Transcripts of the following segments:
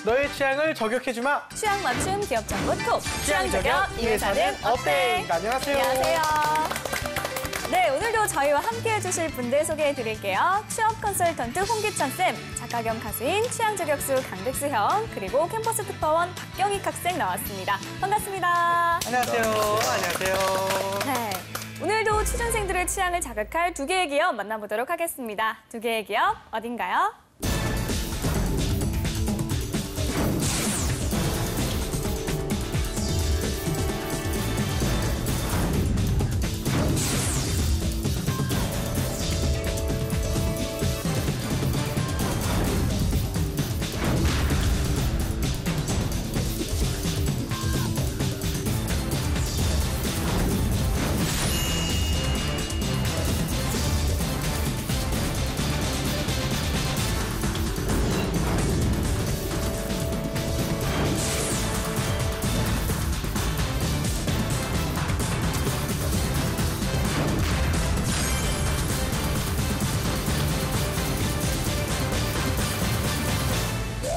너의 취향을 저격해주마. 취향 맞춤 기업 정보 톡. 취향 저격 이 회사는 어때? 안녕하세요. 안녕하세요. 네, 오늘도 저희와 함께 해주실 분들 소개해드릴게요. 취업 컨설턴트 홍기찬 쌤, 작가 겸 가수인 취향 저격수 강백수 형, 그리고 캠퍼스 특파원 박경익 학생 나왔습니다. 반갑습니다. 안녕하세요. 안녕하세요. 네, 오늘도 취준생들의 취향을 자극할 두 개의 기업 만나보도록 하겠습니다. 두 개의 기업 어딘가요?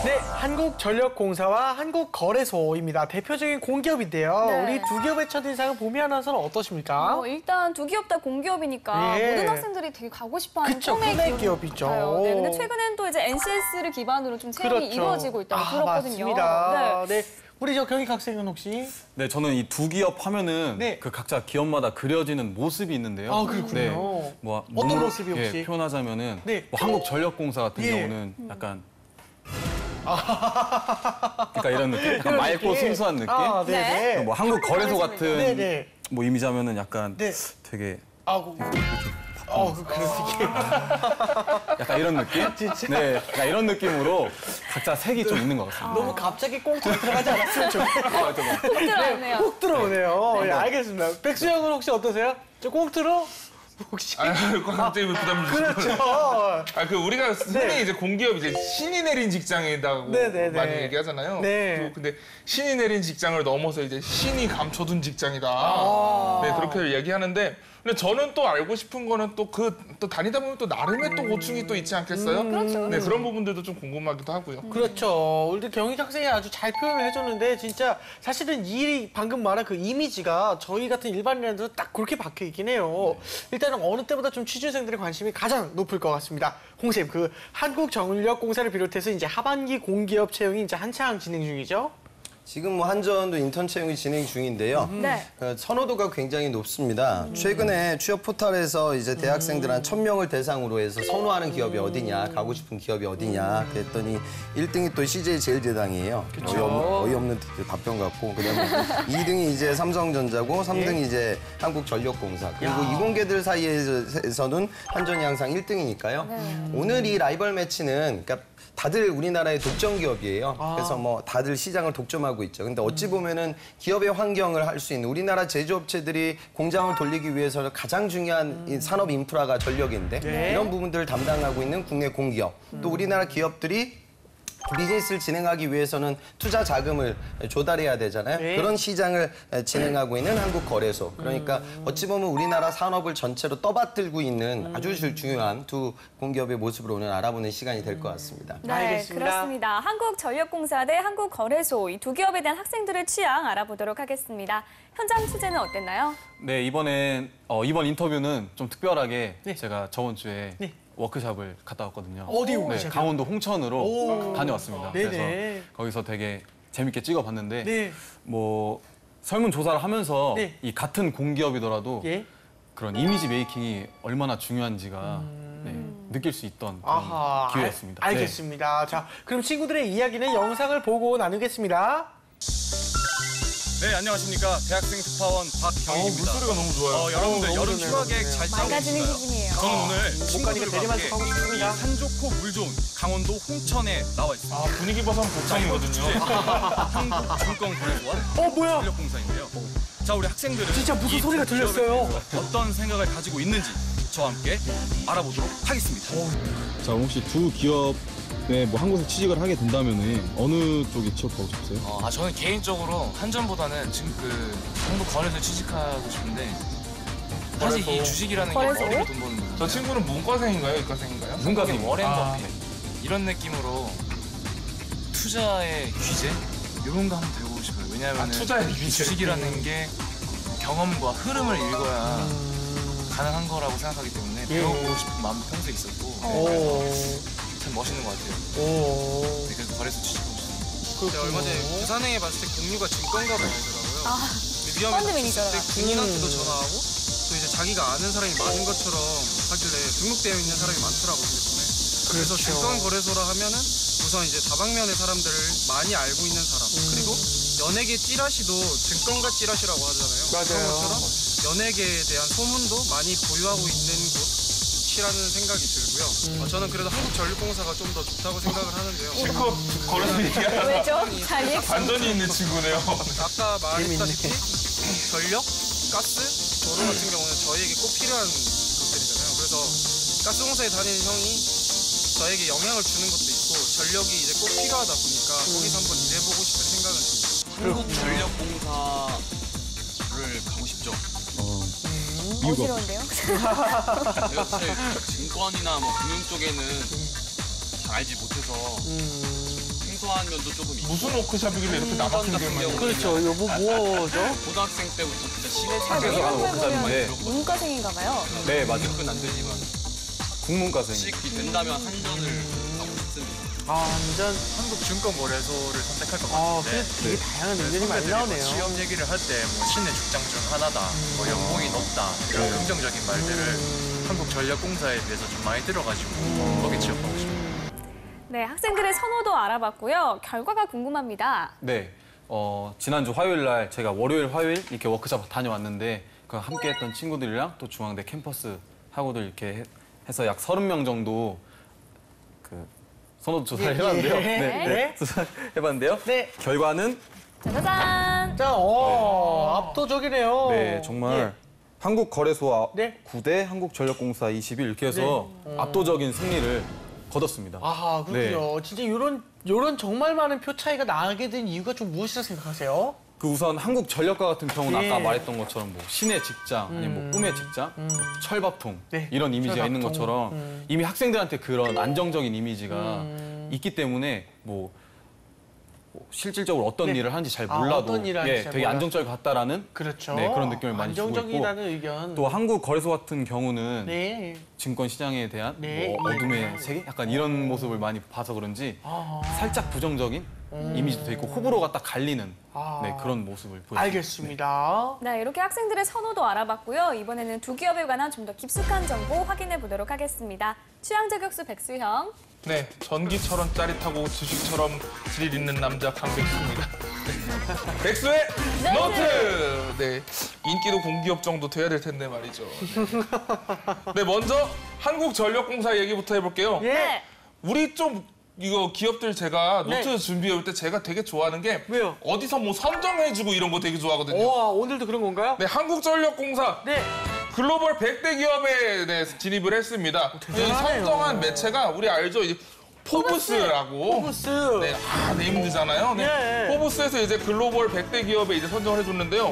네, 한국전력공사와 한국거래소입니다. 대표적인 공기업인데요. 네. 우리 두 기업의 첫인상을 보미아나운서는 어떠십니까? 일단 두 기업 다 공기업이니까 예. 모든 학생들이 되게 가고 싶어하는 그쵸, 꿈의 꿈의 기업이죠. 기업이죠. 네, 근데 최근엔 또 이제 NCS를 기반으로 좀 채용이 그렇죠. 이루어지고 있다고 들었거든요. 맞습니다. 네. 네. 우리 저 경익 학생은 혹시? 네, 저는 이 두 기업 하면은 네. 그 각자 기업마다 그려지는 모습이 있는데요. 아, 그렇군요. 네, 뭐 어떤 몸으로, 모습이 혹시? 예, 표현하자면은 네. 뭐 한국전력공사 같은 예. 경우는 약간 그러니까 이런 느낌? 약간 맑고 순수한 느낌? 아, 네네. 뭐 한국거래소 같은 네네. 뭐 이미지하면은 약간 네. 되게 아고. 그렇게. 약간 이런 느낌? 진짜? 네, 약간 이런 느낌으로 각자 색이 좀 있는 것 같습니다. 너무 갑자기 꽁트로 들어가지 않았으면 좋겠어요. 훅 들어왔네요. 훅 들어오네요. 예, 알겠습니다. 백수 형은 혹시 어떠세요? 저 꽁트로? 혹시? 갑자기 왜 부담을 주시는 그렇죠. 우리가 흔히 이제 공기업 이제 신이 내린 직장이라고 네네네. 많이 얘기하잖아요. 네. 근데 신이 내린 직장을 넘어서 이제 신이 감춰둔 직장이다. 네, 그렇게 얘기하는데 근데 저는 또 알고 싶은 거는 또 다니다 보면 또 나름의 또 고충이 또 있지 않겠어요? 그렇죠. 네, 그런 부분들도 좀 궁금하기도 하고요. 그렇죠. 우리 경희 학생이 아주 잘 표현을 해줬는데 진짜 사실은 이 방금 말한 그 이미지가 저희 같은 일반인한테도 딱 그렇게 박혀 있긴 해요. 일단은 어느 때보다 좀 취준생들의 관심이 가장 높을 것 같습니다. 홍쌤, 그 한국전력공사를 비롯해서 이제 하반기 공기업 채용이 이제 한창 진행 중이죠? 지금 뭐 한전도 인턴 채용이 진행 중인데요. 네. 선호도가 굉장히 높습니다. 최근에 취업 포털에서 이제 대학생들 한 1000명을 대상으로 해서 선호하는 기업이 어디냐, 가고 싶은 기업이 어디냐 그랬더니 1등이 또 CJ 제일제당이에요. 어이없는 답변 같고 그다음에 2등이 이제 삼성전자고 3등이 이제 한국전력공사. 그리고 이공계들 사이에서는 한전이 항상 1등이니까요. 오늘 이 라이벌 매치는 그러니까 다들 우리나라의 독점 기업이에요. 그래서 뭐 다들 시장을 독점하고 있죠. 근데 어찌 보면은 기업의 환경을 할 수 있는 우리나라 제조업체들이 공장을 돌리기 위해서는 가장 중요한 이 산업 인프라가 전력인데 이런 부분들을 담당하고 있는 국내 공기업. 또 우리나라 기업들이 비즈니스를 진행하기 위해서는 투자 자금을 조달해야 되잖아요. 네. 그런 시장을 진행하고 있는 한국거래소. 그러니까 어찌 보면 우리나라 산업을 전체로 떠받들고 있는 아주 중요한 두 공기업의 모습을 오늘 알아보는 시간이 될 것 같습니다. 네, 알겠습니다. 그렇습니다. 한국전력공사 대 한국거래소 이 두 기업에 대한 학생들의 취향 알아보도록 하겠습니다. 현장 취재는 어땠나요? 네, 이번 인터뷰는 좀 특별하게 네. 제가 저번 주에 네. 워크숍을 갔다 왔거든요. 어디 워크숍이요? 강원도 홍천으로 다녀왔습니다. 네네. 그래서 거기서 되게 재밌게 찍어봤는데 네. 뭐 설문조사를 하면서 네. 이 같은 공기업이더라도 예. 그런 이미지 메이킹이 얼마나 중요한지가 네, 느낄 수 있던 그런 기회였습니다. 알겠습니다. 자, 그럼 친구들의 이야기는 영상을 보고 나누겠습니다. 네, 안녕하십니까. 대학생 특파원 박경익입니다. 물소리가 너무 좋아요. 여러분들 너무 여름 좋네요. 휴가 계획 잘 짜고 망가지는 계신가요? 기분이에요. 저는 오늘 가니까 친구들과 함께 대리만족하고 싶습니다. 이 산 좋고 물 좋은 강원도 홍천에 나와 있습니다. 분위기 봐선 복장이거든요. 한국증권거래소와 뭐야? 전력공사인데요. 자, 우리 학생들은 진짜 무슨 이 소리가 두 기업에 들렸어요. 대해서 어떤 생각을 가지고 있는지 저와 함께 알아보도록 하겠습니다. 자, 혹시 두 기업에 뭐 한 곳에 취직을 하게 된다면은 어느 쪽에 취업하고 싶으세요? 저는 개인적으로 한전보다는 지금 한국 거래소에 취직하고 싶은데 사실 이 거래소. 주식이라는 게 거래소? 머리로 돈 버는 거죠. 저 친구는 문과생인가요? 이과생인가요? 문과생 워렌 버핏 이런 느낌으로 투자의 규제 이런 거 한번 배우고 싶어요. 왜냐하면 투자의 규제. 주식이라는 게 경험과 흐름을 읽어야 가능한 거라고 생각하기 때문에 배워보고 싶은 마음도 평소에 있었고 참 멋있는 것 같아요. 네, 그래서 거래소 취직하고 싶습니다. 제가 얼마 전에 부산행에 봤을 때 공유가 증권가로 알더라고요. 위험해서 펀드 매니저라. 그때 군인한테도 전화하고 또 이제 자기가 아는 사람이 많은 것처럼 하길래 등록되어 있는 사람이 많더라고요. 그래서 증권거래소라 하면은 우선 이제 다방면의 사람들을 많이 알고 있는 사람 그리고 연예계 찌라시도 증권가 찌라시라고 하잖아요. 맞아요. 그런 것처럼 연예계에 대한 소문도 많이 보유하고 있는 곳이라는 생각이 들고요. 저는 그래도 한국전력공사가 좀 더 좋다고 생각을 하는데요. 실컷 거래소 얘기하다가 왜죠? 잘 리액션. 반전이 있는 친구네요. 아까 말했다시피 전력, 가스, 도로 같은 경우는 저희에게 꼭 필요한 것들이잖아요. 그래서 가스공사에 다니는 형이 저에게 영향을 주는 것도 있고 전력이 이제 꼭 필요하다 보니까 거기서 한번 일해보고 싶은 생각은 듭니다. 한국전력공사를 가고 싶죠. 어지러운데요? 제가 사실 증권이나 뭐 금융 쪽에는 잘 알지 못해서 생소한 면도 조금 있고. 무슨 워크숍이길래 이렇게 남학생들만. 그렇죠. 요거 뭐죠? 고등학생 때부터 진짜 시내 아, 차에서 내용을 보면 워크숍인데. 문과생인가 봐요. 네, 맞아요. 그건 안 되지만 국문과생. 취직이 된다면 한전을 가고 싶습니다. 완전. 한국증권거래소를 선택할 것 아, 같은데 근데 되게 다양한 의견이 많이 나오네요. 취업 얘기를 할 때 뭐 신의 직장 중 하나다, 뭐 연봉이 높다 이런 긍정적인 말들을 한국전력공사에 비해서 좀 많이 들어가지고 거기 취업하고 싶어요. 네, 학생들의 선호도 알아봤고요. 결과가 궁금합니다. 네. 지난주 화요일 날 제가 월요일, 화요일 이렇게 워크숍 다녀왔는데 그 함께 했던 친구들이랑 또 중앙대 캠퍼스 학우들 이렇게 해서 약 30명 정도 그 선호도 조사를 해봤는데요. 네. 조사해봤는데요. 네. 결과는 짜자잔! 자, 압도적이네요. 네, 정말 한국거래소 네. 9대 한국전력공사 21 이렇게 해서 압도적인 승리를 거뒀습니다. 아, 그렇군요. 진짜 요런 정말 많은 표 차이가 나게 된 이유가 좀 무엇이라 생각하세요? 그 우선 한국전력과 같은 경우는 예. 아까 말했던 것처럼 뭐 신의 직장, 아니면 뭐 꿈의 직장, 뭐 철밥통 네. 이런 이미지가 있는 철밥통. 것처럼 이미 학생들한테 그런 안정적인 이미지가 있기 때문에 뭐 실질적으로 어떤 네. 일을 하는지 잘 아, 몰라도 어떤 일을 하는지 잘 되게 몰라. 안정적일 것 같다라는 그렇죠. 네, 그런 느낌을 많이 주고 있고 안정적이라는 의견. 또 한국거래소 같은 경우는 네. 증권 시장에 대한 네. 뭐 어둠의 세계? 약간 이런 모습을 많이 봐서 그런지 살짝 부정적인 이미지도 돼 있고 호불호가 딱 갈리는 네, 그런 모습을 보여요. 알겠습니다. 네, 이렇게 학생들의 선호도 알아봤고요. 이번에는 두 기업에 관한 좀 더 깊숙한 정보 확인해 보도록 하겠습니다. 취향 저격수 백수형. 네, 전기처럼 짜릿하고 주식처럼 스릴 있는 남자 강백수입니다. 백수의 노트! 네, 인기도 공기업 정도 돼야 될 텐데 말이죠. 네, 먼저 한국전력공사 얘기부터 해볼게요. 예. 우리 좀 이거 기업들 제가 네. 노트 준비해올 때 제가 되게 좋아하는 게 왜요? 어디서 뭐 선정해주고 이런 거 되게 좋아하거든요. 와, 오늘도 그런 건가요? 네, 한국전력공사 네. 글로벌 100대 기업에 네, 진입을 했습니다. 이 대단하네요. 선정한 매체가 우리 알죠? 이제 포브스라고. 포브스. 네, 네임드잖아요. 네. 네. 포브스에서 이제 글로벌 100대 기업에 이제 선정을 해줬는데요.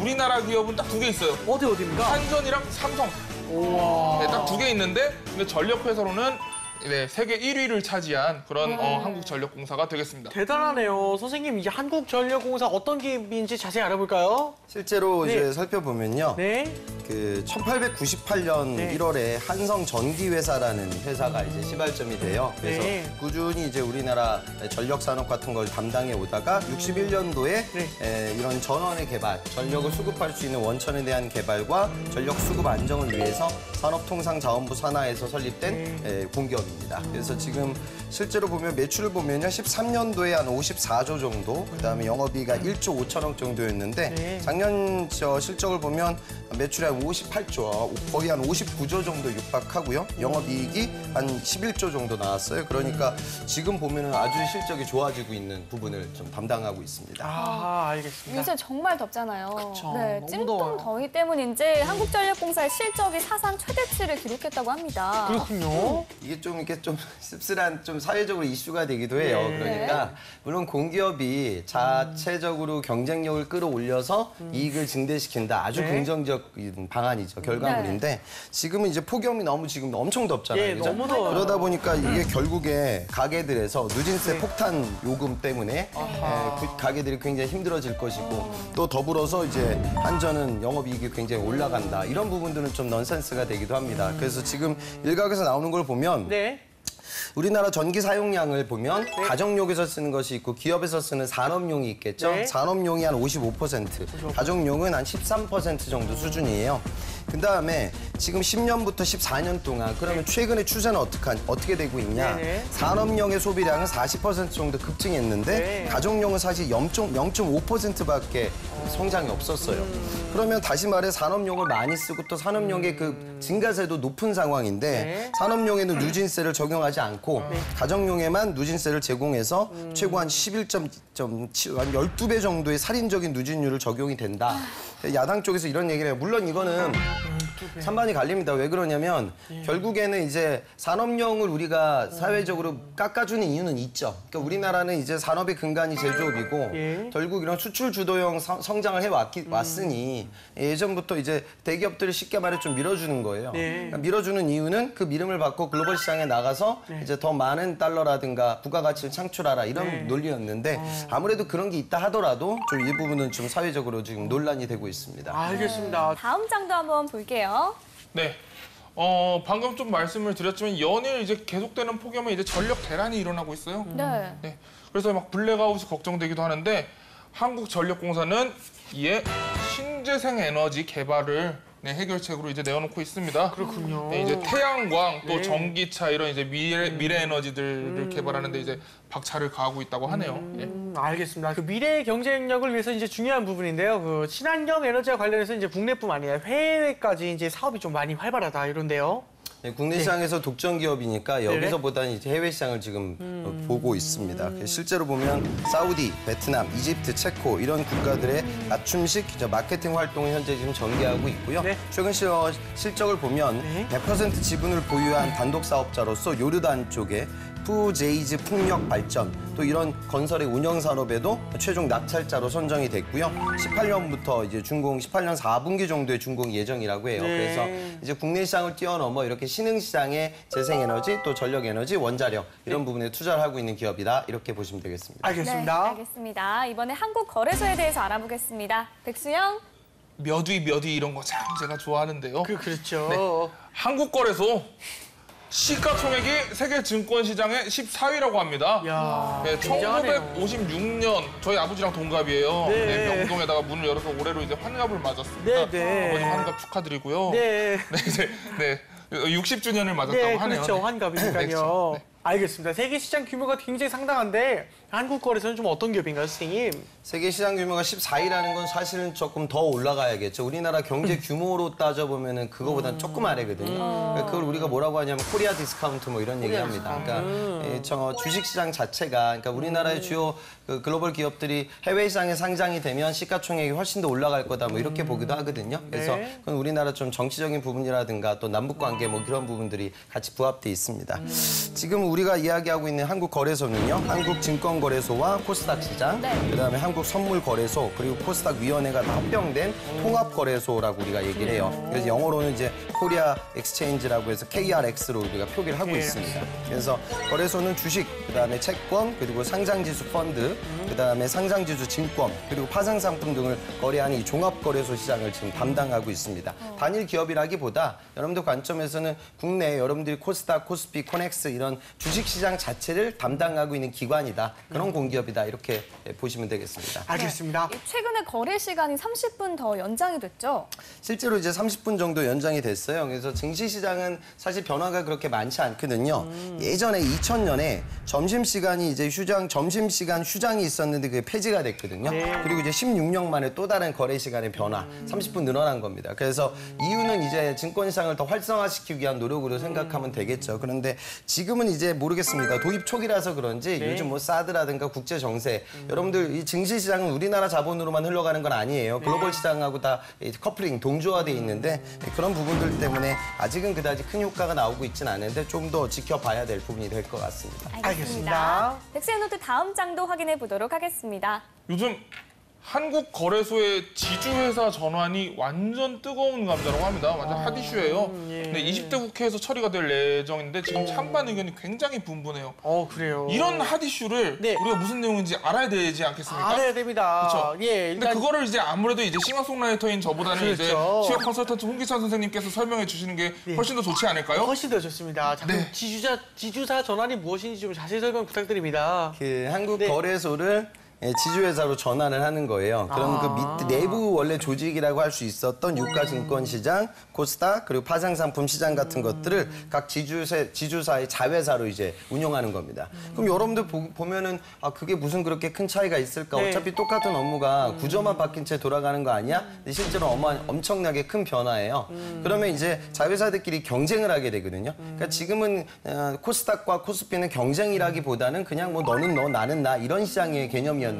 우리나라 기업은 딱 두 개 있어요. 어디입니까? 한전이랑 삼성. 우와. 네, 딱 두 개 있는데, 근데 전력회사로는 네, 세계 1위를 차지한 그런 한국전력공사가 되겠습니다. 대단하네요. 선생님, 이제 한국전력공사 어떤 기업인지 자세히 알아볼까요? 실제로 네. 이제 살펴보면요. 네. 그 1898년 네. 1월에 한성전기회사라는 회사가 이제 시발점이 돼요. 그래서 네. 꾸준히 이제 우리나라 전력 산업 같은 걸 담당해 오다가 61년도에 네. 이런 전원의 개발, 전력을 수급할 수 있는 원천에 대한 개발과 전력 수급 안정을 위해서 산업통상자원부 산하에서 설립된 공기업입니다. 그래서 지금 실제로 보면 매출을 보면요, 13년도에 한 54조 정도, 그다음에 영업이익가 1조 5천억 정도였는데 네. 작년 실적을 보면 매출이 한 58조, 거의 한 59조 정도 육박하고요. 영업이익이 한 11조 정도 나왔어요. 그러니까 지금 보면은 아주 실적이 좋아지고 있는 부분을 좀 담당하고 있습니다. 아, 알겠습니다. 요새 정말 덥잖아요. 그쵸. 네, 너무 찜통 더워요. 더위 때문인지 한국전력공사의 실적이 사상 최대치를 기록했다고 합니다. 그렇군요. 이게 좀 이렇게 좀 씁쓸한 좀 사회적으로 이슈가 되기도 해요. 그러니까 물론 공기업이 자체적으로 경쟁력을 끌어올려서 이익을 증대시킨다. 아주 긍정적인 방안이죠. 결과물인데 지금은 이제 폭염이 너무 지금 엄청 덥잖아요. 그죠? 너무 더워요. 그러다 보니까 이게 결국에 가게들에서 누진세 폭탄 요금 때문에 가게들이 굉장히 힘들어질 것이고 또 더불어서 이제 한전은 영업이익이 굉장히 올라간다. 이런 부분들은 좀 넌센스가 되기도 합니다. 그래서 지금 일각에서 나오는 걸 보면 우리나라 전기 사용량을 보면 가정용에서 쓰는 것이 있고 기업에서 쓰는 산업용이 있겠죠. 산업용이 한 55%, 가정용은 한 13% 정도 수준이에요. 그다음에 지금 10년부터 14년 동안 그러면 최근의 추세는 어떻게 되고 있냐. 산업용의 소비량은 40% 정도 급증했는데 가정용은 사실 0.5%밖에 성장이 없었어요. 그러면 다시 말해 산업용을 많이 쓰고 또 산업용의 그 증가세도 높은 상황인데 산업용에는 누진세를 적용하지 않고 가정용에만 누진세를 제공해서 최고 한 11.7, 한 12배 정도의 살인적인 누진율을 적용이 된다. 야당 쪽에서 이런 얘기를 해요. 물론 이거는 찬반이 갈립니다. 왜 그러냐면 결국에는 이제 산업용을 우리가 사회적으로 깎아주는 이유는 있죠. 그러니까 우리나라는 이제 산업의 근간이 제조업이고 결국 이런 수출 주도형 성장을 해왔으니 예전부터 이제 대기업들을 쉽게 말해 좀 밀어주는 거예요. 그러니까 밀어주는 이유는 그 밀음을 받고 글로벌 시장에 나가서 이제 더 많은 달러라든가 부가가치를 창출하라 이런 논리였는데 아무래도 그런 게 있다 하더라도 좀 일부분은 좀 사회적으로 지금 논란이 되고 있습니다. 알겠습니다. 다음 장도 한번 볼게요. 네. 방금 좀 말씀을 드렸지만 연일 이제 계속되는 폭염에 이제 전력 대란이 일어나고 있어요. 네. 그래서 막 블랙아웃이 걱정되기도 하는데 한국전력공사는 이에 신재생 에너지 개발을 해결책으로 이제 내어놓고 있습니다. 그렇군요. 네, 이제 태양광 또 전기차 이런 이제 미래 에너지들을 개발하는데 이제 박차를 가하고 있다고 하네요. 알겠습니다. 그 미래 경쟁력을 위해서 이제 중요한 부분인데요. 그 친환경 에너지와 관련해서 이제 국내뿐 아니라 해외까지 이제 사업이 좀 많이 활발하다 이런데요. 네, 국내 시장에서 독점 기업이니까 여기서보다는 이제 해외 시장을 지금 보고 있습니다. 실제로 보면 사우디, 베트남, 이집트, 체코 이런 국가들의 맞춤식 마케팅 활동을 현재 지금 전개하고 있고요. 최근 실적을 보면 100% 지분을 보유한 단독 사업자로서 요르단 쪽에 푸제이즈 풍력 발전 또 이런 건설의 운영 산업에도 최종 낙찰자로 선정이 됐고요. 18년부터 이제 18년 4분기 정도에 준공 예정이라고 해요. 그래서 이제 국내 시장을 뛰어넘어 이렇게 신흥 시장의 재생에너지 또 전력에너지, 원자력 이런 부분에 투자를 하고 있는 기업이다 이렇게 보시면 되겠습니다. 알겠습니다. 네, 알겠습니다. 이번에 한국거래소에 대해서 알아보겠습니다. 백수영. 몇 위 이런 거 참 제가 좋아하는데요. 그렇죠. 네. 한국거래소 시가총액이 세계 증권시장의 14위라고 합니다. 야, 네, 1956년 저희 아버지랑 동갑이에요. 네, 명동에다가 문을 열어서 올해로 이제 환갑을 맞았습니다. 아버지 환갑 축하드리고요. 네. 60주년을 맞았다고 하네요. 그렇죠. 환갑이니까요. 그렇죠. 알겠습니다. 세계 시장 규모가 굉장히 상당한데 한국거래소는 좀 어떤 기업인가요, 선생님? 세계 시장 규모가 14위라는 건 사실은 조금 더 올라가야겠죠. 우리나라 경제 규모로 따져보면은 그거보다는 조금 아래거든요. 그러니까 그걸 우리가 뭐라고 하냐면 코리아 디스카운트 뭐 이런 얘기합니다. 그러니까 저 주식시장 자체가 그러니까 우리나라의 주요 그 글로벌 기업들이 해외 시장에 상장이 되면 시가총액이 훨씬 더 올라갈 거다 뭐 이렇게 보기도 하거든요. 그래서 그건 우리나라 좀 정치적인 부분이라든가 또 남북 관계 뭐 그런 부분들이 같이 부합돼 있습니다. 지금 우리가 이야기하고 있는 한국거래소는요. 한국증권거래소와 코스닥 시장, 그다음에 한국선물거래소 그리고 코스닥 위원회가 다 합병된 통합거래소라고 우리가 얘기를 해요. 그래서 영어로는 이제 코리아 엑스체인지라고 해서 KRX로 우리가 표기를 하고 있습니다. 그래서 거래소는 주식, 그다음에 채권, 그리고 상장지수 펀드, 그다음에 상장지수 증권, 그리고 파생상품 등을 거래하는 이 종합거래소 시장을 지금 담당하고 있습니다. 단일 기업이라기보다 여러분들 관점에서는 국내에 여러분들이 코스닥, 코스피, 코넥스 이런 주식시장 자체를 담당하고 있는 기관이다. 그런 공기업이다. 이렇게 보시면 되겠습니다. 알겠습니다. 최근에 거래 시간이 30분 더 연장이 됐죠? 실제로 이제 30분 정도 연장이 됐어요. 그래서 증시시장은 사실 변화가 그렇게 많지 않거든요. 예전에 2000년에 점심시간이 이제 점심시간 휴장이 있었는데 그게 폐지가 됐거든요. 그리고 이제 16년 만에 또 다른 거래 시간의 변화, 30분 늘어난 겁니다. 그래서 이유는 이제 증권시장을 더 활성화시키기 위한 노력으로 생각하면 되겠죠. 그런데 지금은 이제 모르겠습니다. 도입 초기라서 그런지 요즘 뭐 사드라든가 국제 정세, 여러분들 이 증시시장은 우리나라 자본으로만 흘러가는 건 아니에요. 글로벌 시장하고 다 커플링, 동조화돼 있는데 그런 부분들 때문에 아직은 그다지 큰 효과가 나오고 있지는 않은데 좀 더 지켜봐야 될 부분이 될 것 같습니다. 알겠습니다. 백스의 노트 다음 장도 확인해 보도록 하겠습니다. 요즘 한국 거래소의 지주회사 전환이 완전 뜨거운 감자라고 합니다. 완전 핫 이슈예요. 근데 20대 국회에서 처리가 될 예정인데 지금 찬반 의견이 굉장히 분분해요. 그래요. 이런 핫 이슈를 우리가 무슨 내용인지 알아야 되지 않겠습니까? 알아야 됩니다. 그렇죠. 예, 근데 그거를 이제 아무래도 이제 싱어송라이터인 저보다는 이제 취업 컨설턴트 홍기찬 선생님께서 설명해 주시는 게 훨씬 더 좋지 않을까요? 훨씬 더 좋습니다. 자, 그럼 지주사 전환이 무엇인지 좀 자세히 설명 부탁드립니다. 그 한국 거래소를 지주회사로 전환을 하는 거예요. 그럼 그 밑 내부 원래 조직이라고 할 수 있었던 유가증권시장, 코스닥, 그리고 파생상품 시장 같은 것들을 각 지주사의 자회사로 이제 운영하는 겁니다. 그럼 여러분들 보면은 그게 무슨 그렇게 큰 차이가 있을까? 어차피 똑같은 업무가 구조만 바뀐 채 돌아가는 거 아니야? 근데 실제로 엄청나게 큰 변화예요. 그러면 이제 자회사들끼리 경쟁을 하게 되거든요. 그러니까 지금은 코스닥과 코스피는 경쟁이라기보다는 그냥 뭐 너는 너, 나는 나 이런 시장의 개념이었는데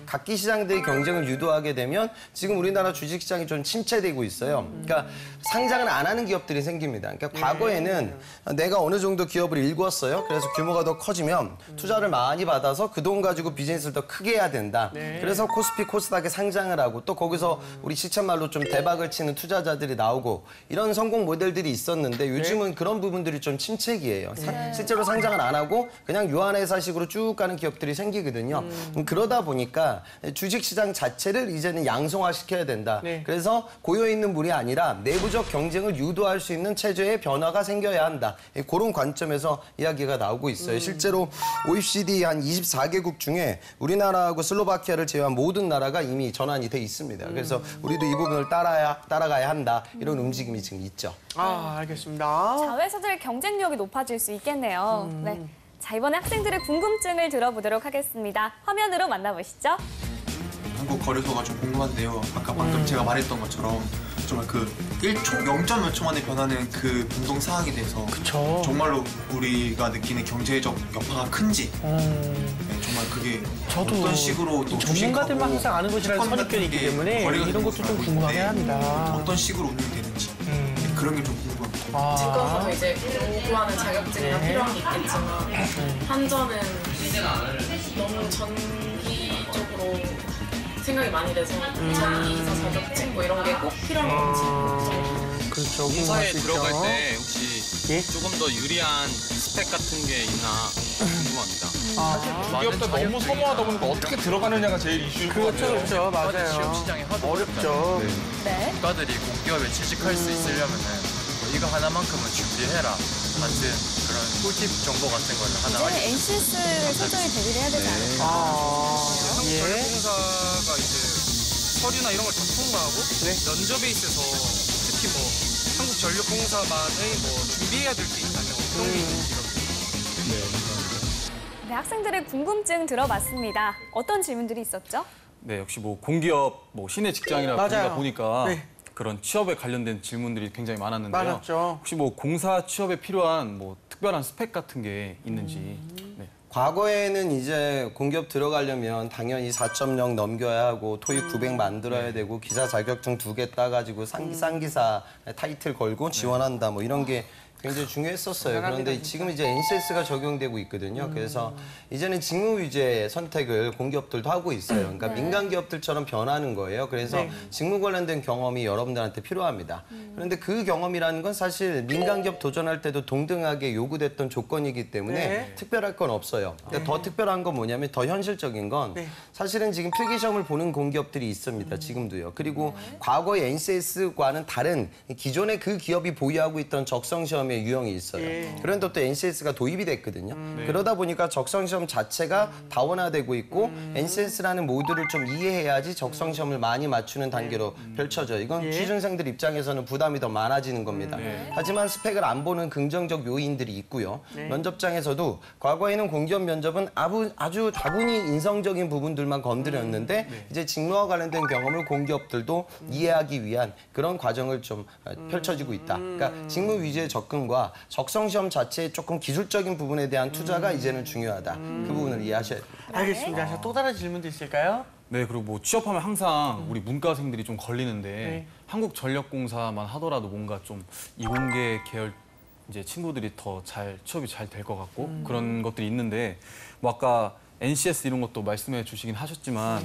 각기 시장들의 경쟁을 유도하게 되면 지금 우리나라 주식시장이 좀 침체되고 있어요. 그러니까 상장을 안 하는 기업들이 생깁니다. 그러니까 과거에는 내가 어느 정도 기업을 일궜어요. 그래서 규모가 더 커지면 투자를 많이 받아서 그 돈 가지고 비즈니스를 더 크게 해야 된다. 그래서 코스피, 코스닥에 상장을 하고 또 거기서 우리 시쳇말로 좀 대박을 치는 투자자들이 나오고 이런 성공 모델들이 있었는데 요즘은 그런 부분들이 좀 침체기예요. 실제로 상장을 안 하고 그냥 유한회사식으로 쭉 가는 기업들이 생기거든요. 그러다 보니까 주식시장 자체를 이제는 양성화시켜야 된다. 그래서 고여있는 물이 아니라 내부적 경쟁을 유도할 수 있는 체제의 변화가 생겨야 한다. 그런 관점에서 이야기가 나오고 있어요. 실제로 OECD 한 24개국 중에 우리나라하고 슬로바키아를 제외한 모든 나라가 이미 전환이 돼 있습니다. 그래서 우리도 이 부분을 따라가야 한다. 이런 움직임이 지금 있죠. 알겠습니다. 자회사들 경쟁력이 높아질 수 있겠네요. 네. 자, 이번에 학생들의 궁금증을 들어보도록 하겠습니다. 화면으로 만나보시죠. 한국 거래소가 좀 궁금한데요. 아까 방금 제가 말했던 것처럼 정말 그 1초, 0점 몇 초 만에 변하는 그 변동 사항에 대해서 정말로 우리가 느끼는 경제적 여파가 큰지 정말 그게 어떤 식으로 또 전문가들만 항상 아는 것이라는 선입견이 있기 때문에 이런 것도 좀 궁금하게 합니다. 어떤 식으로 운영되는지 그런 게 좀 궁금합니다. 증권사도 이제 요구하는 자격증이나 필요한 게 있겠지만 한전은 너무 전기적으로 생각이 많이 돼서 전기기사 자격증 뭐 이런 게 꼭 필요한 건지 그렇죠. 공사에 들어갈 때 혹시 조금 더 유리한 스펙 같은 게 있나 궁금합니다. 기업들 너무 소모하다 보니까 어떻게 들어가느냐가 제일 이슈일 것 같아요. 그렇죠. 맞아요. 취업 시장이 하도 어렵죠. 네. 국가들이 공기업에 취직할 수 있으려면은 이거 하나만큼은 준비해라 같은 그런 꿀팁 정보 같은 걸 하나. 이제는 NCS를 철저히 대비를 해야 되지 않을까. 한국전력공사가 이제 서류나 이런 걸 다 통과하고 면접에 있어서 특히 뭐 한국전력공사만의 뭐 준비해야 될 게 있다면 어떤 게 있는지. 네, 학생들의 궁금증 들어봤습니다. 어떤 질문들이 있었죠? 네, 역시 뭐 공기업, 뭐 시내 직장이라 맞아요. 보니까 그런 취업에 관련된 질문들이 굉장히 많았는데요. 많았죠. 혹시 뭐 공사 취업에 필요한 뭐 특별한 스펙 같은 게 있는지. 네. 과거에는 이제 공기업 들어가려면 당연히 4.0 넘겨야 하고 토익 900 만들어야 되고 기사 자격증 2개 따가지고 쌍기사 타이틀 걸고 지원한다 뭐 이런 게 굉장히 중요했었어요. 그런데 지금 이제 NCS가 적용되고 있거든요. 그래서 이제는 직무 위주의 선택을 공기업들도 하고 있어요. 그러니까 민간 기업들처럼 변하는 거예요. 그래서 직무 관련된 경험이 여러분들한테 필요합니다. 그런데 그 경험이라는 건 사실 민간 기업 도전할 때도 동등하게 요구됐던 조건이기 때문에 특별할 건 없어요. 근데 더 특별한 건 뭐냐면 더 현실적인 건 사실은 지금 필기시험을 보는 공기업들이 있습니다. 지금도요. 그리고 과거의 NCS과는 다른 기존의 그 기업이 보유하고 있던 적성시험이 시험의 유형이 있어요. 그런데 또 NCS가 도입이 됐거든요. 그러다 보니까 적성 시험 자체가 다원화되고 있고 NCS라는 모듈을 좀 이해해야지 적성 시험을 많이 맞추는 단계로 펼쳐져요. 이건 취준생들 입장에서는 부담이 더 많아지는 겁니다. 하지만 스펙을 안 보는 긍정적 요인들이 있고요. 면접장에서도 과거에는 공기업 면접은 아주 다분히 인성적인 부분들만 건드렸는데 이제 직무와 관련된 경험을 공기업들도 이해하기 위한 그런 과정을 좀 펼쳐지고 있다. 그러니까 직무 위주의 접근과 적성 시험 자체의 조금 기술적인 부분에 대한 투자가 이제는 중요하다. 그 부분을 이해하셔야 됩니다. 알겠습니다. 자, 또 다른 질문도 있을까요? 네, 그리고 뭐 취업하면 항상 우리 문과생들이 좀 걸리는데 한국전력공사만 하더라도 뭔가 좀 이공계 계열 이제 친구들이 더 취업이 잘 될 것 같고 그런 것들이 있는데 뭐 아까 NCS 이런 것도 말씀해 주시긴 하셨지만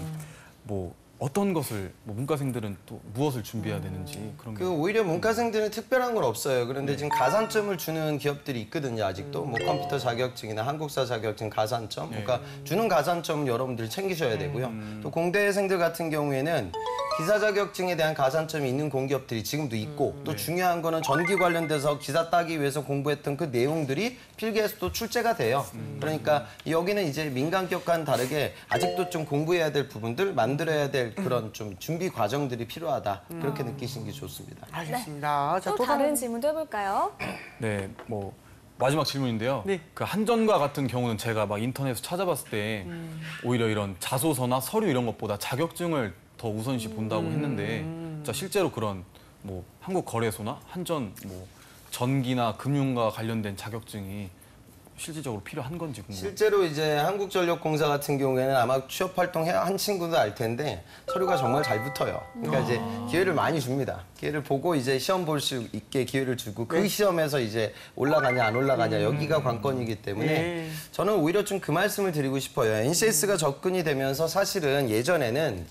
뭐 어떤 것을 뭐 문과생들은 또 무엇을 준비해야 되는지 그런 게 오히려 문과생들은 특별한 건 없어요. 그런데 지금 가산점을 주는 기업들이 있거든요. 아직도 뭐 컴퓨터 자격증이나 한국사 자격증 가산점. 그러니까 주는 가산점은 여러분들이 챙기셔야 되고요. 또 공대생들 같은 경우에는 기사 자격증에 대한 가산점이 있는 공기업들이 지금도 있고 또 중요한 거는 전기 관련돼서 기사 따기 위해서 공부했던 그 내용들이 필기에서도 출제가 돼요. 그러니까 여기는 이제 민간 기업과는 다르게 아직도 좀 공부해야 될 부분들, 만들어야 될 그런 좀 준비 과정들이 필요하다. 그렇게 느끼시는 게 좋습니다. 알겠습니다. 자, 또 다른 질문도 해볼까요? 네, 뭐 마지막 질문인데요. 그 한전과 같은 경우는 제가 막 인터넷에서 찾아봤을 때 오히려 이런 자소서나 서류 이런 것보다 자격증을 더 우선시 본다고 했는데 자, 실제로 그런 뭐 한국거래소나 한전 뭐 전기나 금융과 관련된 자격증이 실질적으로 필요한 건지 궁금해요. 실제로 이제 한국전력공사 같은 경우에는 아마 취업 활동한 친구도 알 텐데 서류가 정말 잘 붙어요. 그러니까 이제 기회를 많이 줍니다. 기회를 보고 이제 시험 볼 수 있게 기회를 주고 그 시험에서 이제 올라가냐 안 올라가냐 여기가 관건이기 때문에 저는 오히려 좀 그 말씀을 드리고 싶어요. NCS가 접근이 되면서 사실은 예전에는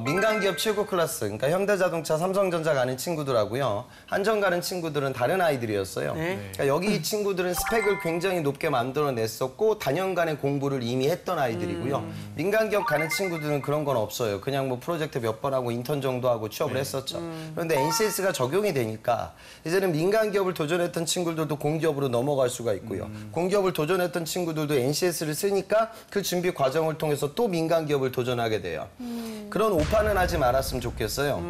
민간 기업 최고 클래스, 그러니까 현대자동차, 삼성전자 가는 친구들하고요. 한전 가는 친구들은 다른 아이들이었어요. 그러니까 여기 친구들은 스펙을 굉장히 높게 만들어냈었고 다년간의 공부를 이미 했던 아이들이고요. 민간 기업 가는 친구들은 그런 건 없어요. 그냥 뭐 프로젝트 몇 번 하고 인턴 정도 하고 취업을 했었죠. 그런데 NCS가 적용이 되니까 이제는 민간 기업을 도전했던 친구들도 공기업으로 넘어갈 수가 있고요. 공기업을 도전했던 친구들도 NCS를 쓰니까 그 준비 과정을 통해서 또 민간 기업을 도전하게 돼요. 그런 오판은 하지 말았으면 좋겠어요.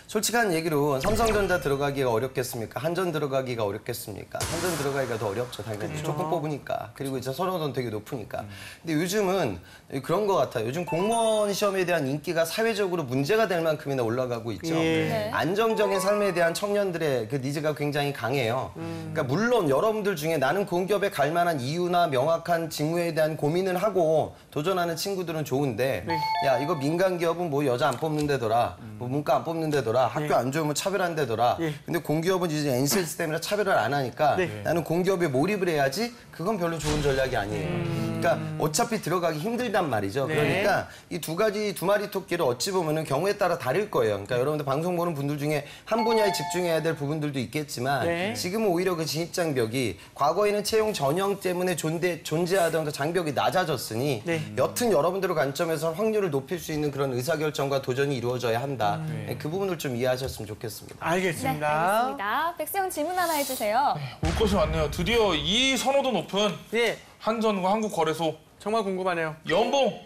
솔직한 얘기로 삼성전자 들어가기가 어렵겠습니까? 한전 들어가기가 어렵겠습니까? 한전 들어가기가 더 어렵죠, 당연히. 조금 뽑으니까. 그리고 이제 선호도는 되게 높으니까. 근데 요즘은 그런 것 같아요. 요즘 공무원 시험에 대한 인기가 사회적으로 문제가 될 만큼이나 올라가고 있죠. 안정적인 삶에 대한 청년들의 그 니즈가 굉장히 강해요. 그러니까 물론 여러분들 중에 나는 공기업에 갈 만한 이유나 명확한 직무에 대한 고민을 하고 도전하는 친구들은 좋은데 야, 이거 민간 기업은 뭐 여자 안 뽑는 데더라. 뭐 문과 안 뽑는 데더라. 학교 안 좋으면 차별한 데더라. 근데 공기업은 이제 NCS 때문에 차별을 안 하니까 나는 공기업에 몰입을 해야지. 그건 별로 좋은 전략이 아니에요. 그러니까 어차피 들어가기 힘들단 말이죠. 그러니까 이 두 마리 토끼를 어찌 보면은 경우에 따라 다를 거예요. 그러니까 여러분들 방송 보는 분들 중에 한 분야에 집중해야 될 부분들도 있겠지만 지금은 오히려 그 진입장벽이 과거에는 채용 전형 때문에 존재하던 그 장벽이 낮아졌으니 여튼 여러분들의 관점에서 확률을 높일 수 있는 그런 의사결정과 도전이 이루어져야 한다. 그 부분을 좀 이해하셨으면 좋겠습니다. 알겠습니다. 네, 알겠습니다. 백수영 질문 하나 해주세요. 올 것이 많네요. 드디어 이 선호도 높은 한전과 한국거래소 정말 궁금하네요. 연봉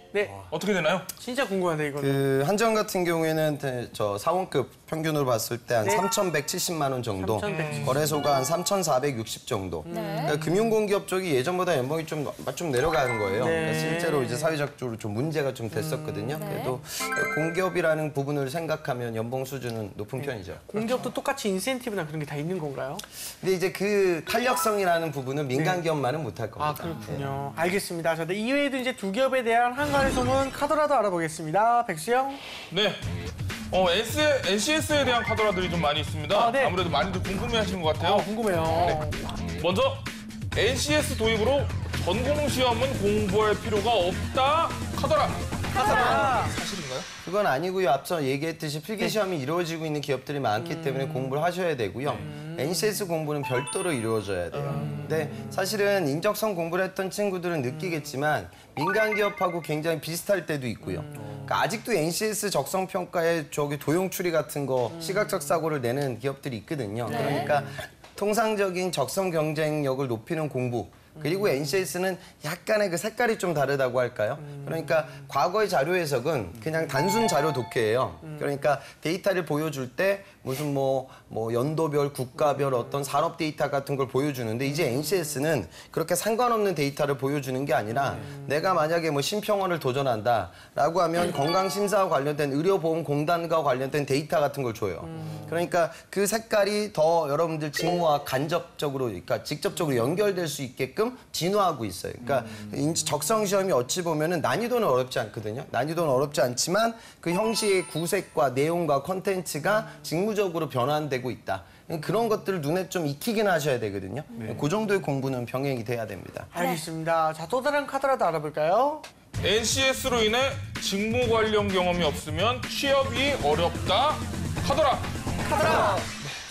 어떻게 되나요? 진짜 궁금한데 이거는. 그 한전 같은 경우에는 저 사원급 평균으로 봤을 때 한 3,170만 원 정도, 3,170. 거래소가 한 3,460 정도. 그러니까 금융공기업 쪽이 예전보다 연봉이 좀 내려가는 거예요. 그러니까 실제로 이제 사회적으로 좀 문제가 좀 됐었거든요. 그래도 공기업이라는 부분을 생각하면 연봉 수준은 높은 편이죠. 공기업도 똑같이 인센티브나 그런 게 다 있는 건가요? 근데 이제 그 탄력성이라는 부분은 민간 기업만은 못할 겁니다. 아, 그렇군요. 알겠습니다. 자, 이외에도 이제 두 기업에 대한 한간의 소문 카더라도 알아보겠습니다. 백수영. 네. NCS에 대한 카더라들이 좀 많이 있습니다. 아무래도 많이들 궁금해하시는 것 같아요. 궁금해요. 먼저 NCS 도입으로 전공 시험은 공부할 필요가 없다. 카더라. 사실인가요? 그건 아니고요. 앞서 얘기했듯이 필기시험이 이루어지고 있는 기업들이 많기 때문에 공부를 하셔야 되고요. NCS 공부는 별도로 이루어져야 돼요. 근데 사실은 인적성 공부를 했던 친구들은 느끼겠지만 민간 기업하고 굉장히 비슷할 때도 있고요. 그러니까 아직도 NCS 적성평가에 도용 추리 같은 거 시각적 사고를 내는 기업들이 있거든요. 그러니까 통상적인 적성 경쟁력을 높이는 공부. 그리고 NCS는 약간의 그 색깔이 좀 다르다고 할까요? 그러니까 과거의 자료 해석은 그냥 단순 자료 독해예요. 그러니까 데이터를 보여줄 때 무슨 뭐 연도별, 국가별 어떤 산업 데이터 같은 걸 보여주는데 이제 NCS는 그렇게 상관없는 데이터를 보여주는 게 아니라 내가 만약에 뭐 심평원을 도전한다라고 하면 건강심사와 관련된 의료보험공단과 관련된 데이터 같은 걸 줘요. 그러니까 그 색깔이 더 여러분들 직무와 간접적으로, 그러니까 직접적으로 연결될 수 있게끔 진화하고 있어요. 그러니까 적성 시험이 어찌 보면은 난이도는 어렵지 않거든요. 난이도는 어렵지 않지만 그 형식의 구색과 내용과 콘텐츠가 직무적으로 변환되고 있다. 그런 것들을 눈에 좀 익히긴 하셔야 되거든요. 그 정도의 공부는 병행이 돼야 됩니다. 알겠습니다. 자, 또 다른 카드라도 알아볼까요? NCS로 인해 직무 관련 경험이 없으면 취업이 어렵다. 카더라.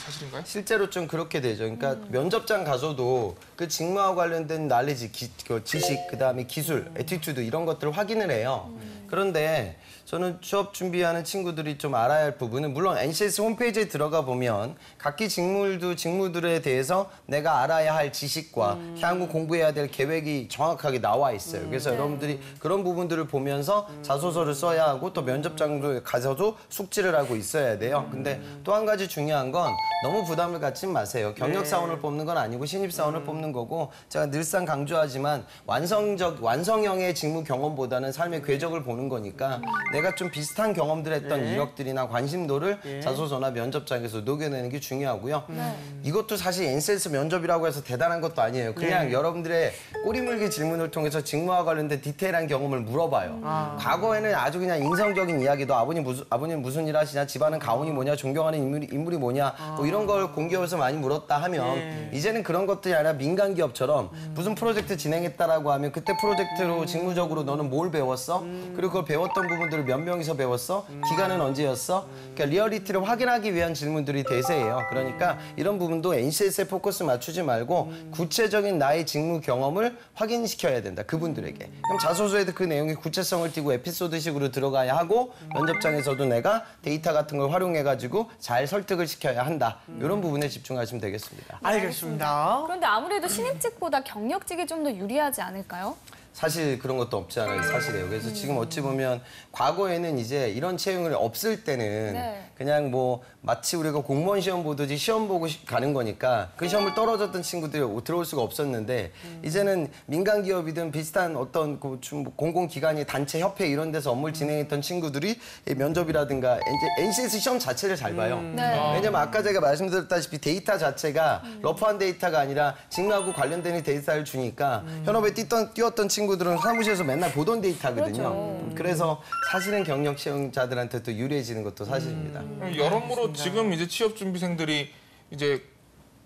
사실인가요? 실제로 좀 그렇게 되죠. 그러니까 면접장 가서도 그 직무와 관련된 날리지, 그 지식, 그다음에 기술, 애티튜드 이런 것들을 확인을 해요. 그런데 저는 취업 준비하는 친구들이 좀 알아야 할 부분은 물론 NCS 홈페이지에 들어가 보면 각기 직무들에 대해서 내가 알아야 할 지식과 향후 공부해야 될 계획이 정확하게 나와 있어요. 그래서 여러분들이 그런 부분들을 보면서 자소서를 써야 하고 또 면접장도 가서도 숙지를 하고 있어야 돼요. 근데 또 한 가지 중요한 건 너무 부담을 갖지 마세요. 경력사원을 뽑는 건 아니고 신입사원을 뽑는 거고 제가 늘상 강조하지만 완성형의 직무 경험보다는 삶의 궤적을 보는 거니까 내가 좀 비슷한 경험들 했던 이력들이나 관심도를 자소서나 면접장에서 녹여내는 게 중요하고요. 이것도 사실 NCS 면접이라고 해서 대단한 것도 아니에요. 그냥 여러분들의 꼬리물기 질문을 통해서 직무와 관련된 디테일한 경험을 물어봐요. 과거에는 아주 그냥 인성적인 이야기도 아버님 무슨 일 하시냐, 집안은 가훈이 뭐냐, 존경하는 인물이 뭐냐 뭐 이런 걸 공기업에서 많이 물었다 하면 이제는 그런 것들이 아니라 민간 기업처럼 무슨 프로젝트 진행했다라고 하면 그때 프로젝트로 직무적으로 너는 뭘 배웠어? 그리고 그걸 배웠던 부분들을 몇 명이서 배웠어? 기간은 언제였어? 그러니까 리얼리티를 확인하기 위한 질문들이 대세예요. 그러니까 이런 부분도 NCS에 포커스 맞추지 말고 구체적인 나의 직무 경험을 확인시켜야 된다. 그분들에게. 그럼 자소서에도 그 내용의 구체성을 띠고 에피소드식으로 들어가야 하고 면접장에서도 내가 데이터 같은 걸 활용해가지고 잘 설득을 시켜야 한다. 이런 부분에 집중하시면 되겠습니다. 알겠습니다. 그런데 아무래도 신입직보다 경력직이 좀 더 유리하지 않을까요? 사실 그런 것도 없지 않아요. 사실이에요. 그래서 지금 어찌 보면 과거에는 이제 이런 채용이 없을 때는 그냥 뭐 마치 우리가 공무원 시험 보듯이 시험 보고 가는 거니까 그 시험을 떨어졌던 친구들이 들어올 수가 없었는데 이제는 민간 기업이든 비슷한 어떤 공공기관이 단체 협회 이런 데서 업무를 진행했던 친구들이 면접이라든가 NCS 시험 자체를 잘 봐요. 왜냐면 아까 제가 말씀드렸다시피 데이터 자체가 러프한 데이터가 아니라 직무하고 관련된 데이터를 주니까 현업에 뛰었던 친구들은 사무실에서 맨날 보던 데이터거든요. 그래서 사실은 경력 시험자들한테 또 유리해지는 것도 사실입니다. 여러모로 지금 이제 취업 준비생들이 이제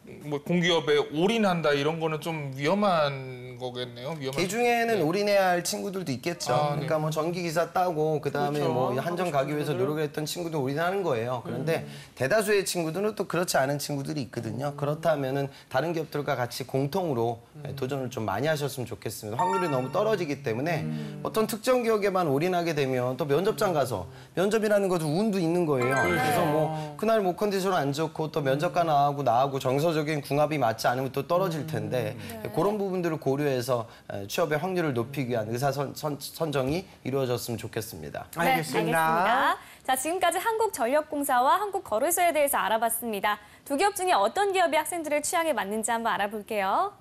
뭐 공기업에 올인한다 이런 거는 좀 위험한 거겠네요. 그 중에는 올인해야 할 친구들도 있겠죠. 그러니까 뭐 전기기사 따고 그다음에 뭐 한정 가기 위해서 노력을 했던 친구들 올인하는 거예요. 그런데 대다수의 친구들은 또 그렇지 않은 친구들이 있거든요. 그렇다면은 다른 기업들과 같이 공통으로 도전을 좀 많이 하셨으면 좋겠습니다. 확률이 너무 떨어지기 때문에 어떤 특정 기업에만 올인하게 되면 또 면접장 가서 면접이라는 것도 운도 있는 거예요. 그래서 뭐 그날 뭐 컨디션 안 좋고 또 면접관 나하고 정서적인 궁합이 맞지 않으면 또 떨어질 텐데 그런 부분들을 고려해서 취업의 확률을 높이기 위한 의사 선정이 이루어졌으면 좋겠습니다. 알겠습니다. 자, 지금까지 한국전력공사와 한국거래소에 대해서 알아봤습니다. 두 기업 중에 어떤 기업이 학생들의 취향에 맞는지 한번 알아볼게요.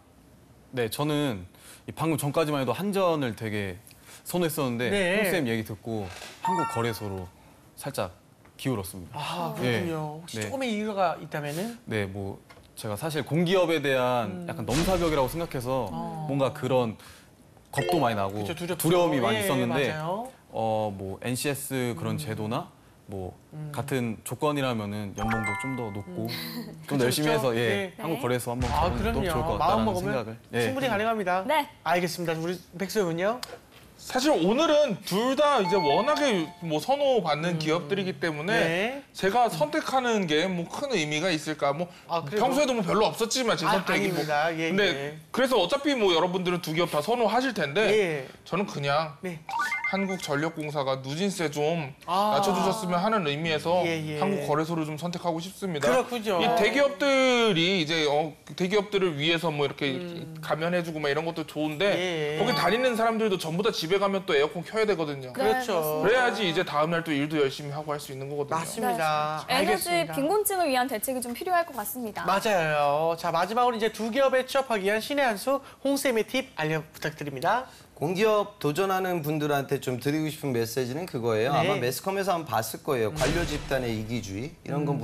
네, 저는 방금 전까지만 해도 한전을 되게 선호했었는데 홍쌤 얘기 듣고 한국거래소로 살짝 기울었습니다. 아, 그렇군요. 혹시 조금의 이유가 있다면은? 네, 뭐 제가 사실 공기업에 대한 약간 넘사벽이라고 생각해서 뭔가 그런 겁도 많이 나고 두려움이 많이 있었는데 뭐 NCS 그런 제도나 뭐 같은 조건이라면은 연봉도 좀 더 높고 좀 더 열심히 해서 한국거래소 한번 가보면 또 좋을 것 같다는 생각을 충분히 가능합니다. 네, 알겠습니다. 우리 백수연은요? 사실 오늘은 둘 다 이제 워낙에 뭐 선호받는 기업들이기 때문에 제가 선택하는 게 뭐 큰 의미가 있을까? 뭐 평소에도 뭐 별로 없었지만 제 선택이 뭐. 근데 그래서 어차피 뭐 여러분들은 두 기업 다 선호하실 텐데 저는 그냥 한국전력공사가 누진세 좀 낮춰주셨으면 하는 의미에서 한국거래소를 좀 선택하고 싶습니다. 그렇군요. 이 대기업들이 이제 대기업들을 위해서 뭐 이렇게 감면해주고 막 이런 것도 좋은데 거기 다니는 사람들도 전부 다 집에 가면 또 에어컨 켜야 되거든요. 그렇죠. 그래야지 이제 다음날 또 일도 열심히 하고 할 수 있는 거거든요. 맞습니다. 에너지 알겠습니다. 빈곤증을 위한 대책이 좀 필요할 것 같습니다. 맞아요. 자, 마지막으로 이제 두 기업에 취업하기 위한 신의 한 수 홍쌤의 팁 알려 부탁드립니다. 공기업 도전하는 분들한테 좀 드리고 싶은 메시지는 그거예요. 아마 매스컴에서 한번 봤을 거예요. 관료 집단의 이기주의. 이런 건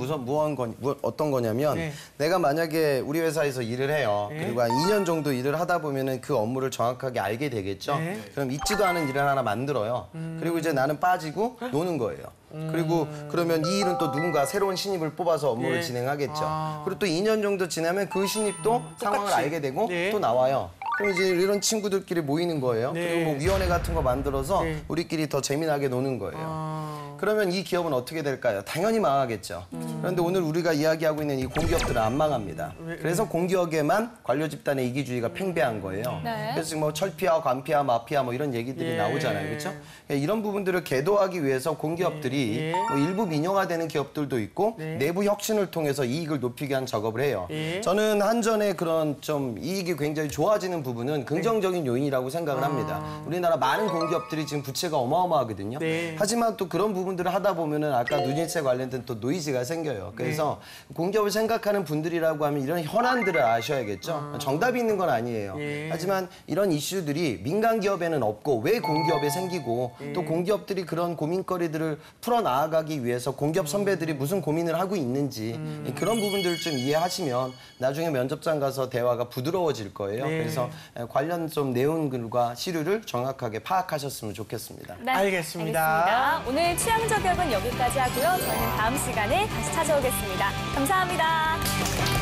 어떤 거냐면 내가 만약에 우리 회사에서 일을 해요. 그리고 한 2년 정도 일을 하다 보면은 그 업무를 정확하게 알게 되겠죠. 그럼 있지도 않은 일을 하나 만들어요. 그리고 이제 나는 빠지고 노는 거예요. 그리고 그러면 이 일은 또 누군가 새로운 신입을 뽑아서 업무를 진행하겠죠. 그리고 또 2년 정도 지나면 그 신입도 상황을 알게 되고 또 나와요. 그럼 이제 이런 친구들끼리 모이는 거예요. 그리고 뭐 위원회 같은 거 만들어서 우리끼리 더 재미나게 노는 거예요. 그러면 이 기업은 어떻게 될까요? 당연히 망하겠죠. 그런데 오늘 우리가 이야기하고 있는 이 공기업들은 안 망합니다. 그래서 공기업에만 관료 집단의 이기주의가 팽배한 거예요. 그래서 지금 뭐 철피아, 관피아, 마피아 뭐 이런 얘기들이 나오잖아요. 그렇죠? 이런 부분들을 계도하기 위해서 공기업들이 뭐 일부 민영화되는 기업들도 있고 내부 혁신을 통해서 이익을 높이게 한 작업을 해요. 저는 한전의 그런 좀 이익이 굉장히 좋아지는 부분은 긍정적인 요인이라고 생각을 합니다. 우리나라 많은 공기업들이 지금 부채가 어마어마하거든요. 하지만 또 그런 부분들을 하다 보면은 아까 누진세 관련된 또 노이즈가 생겨요. 그래서 공기업을 생각하는 분들이라고 하면 이런 현안들을 아셔야겠죠. 정답이 있는 건 아니에요. 하지만 이런 이슈들이 민간 기업에는 없고 왜 공기업에 생기고 또 공기업들이 그런 고민거리들을 풀어나가기 위해서 공기업 선배들이 무슨 고민을 하고 있는지 그런 부분들을 좀 이해하시면 나중에 면접장 가서 대화가 부드러워질 거예요. 그래서 관련 좀 내용들과 시류를 정확하게 파악하셨으면 좋겠습니다. 네, 알겠습니다. 오늘 취향 저격은 여기까지 하고요. 저희는 다음 시간에 다시 찾아오겠습니다. 감사합니다.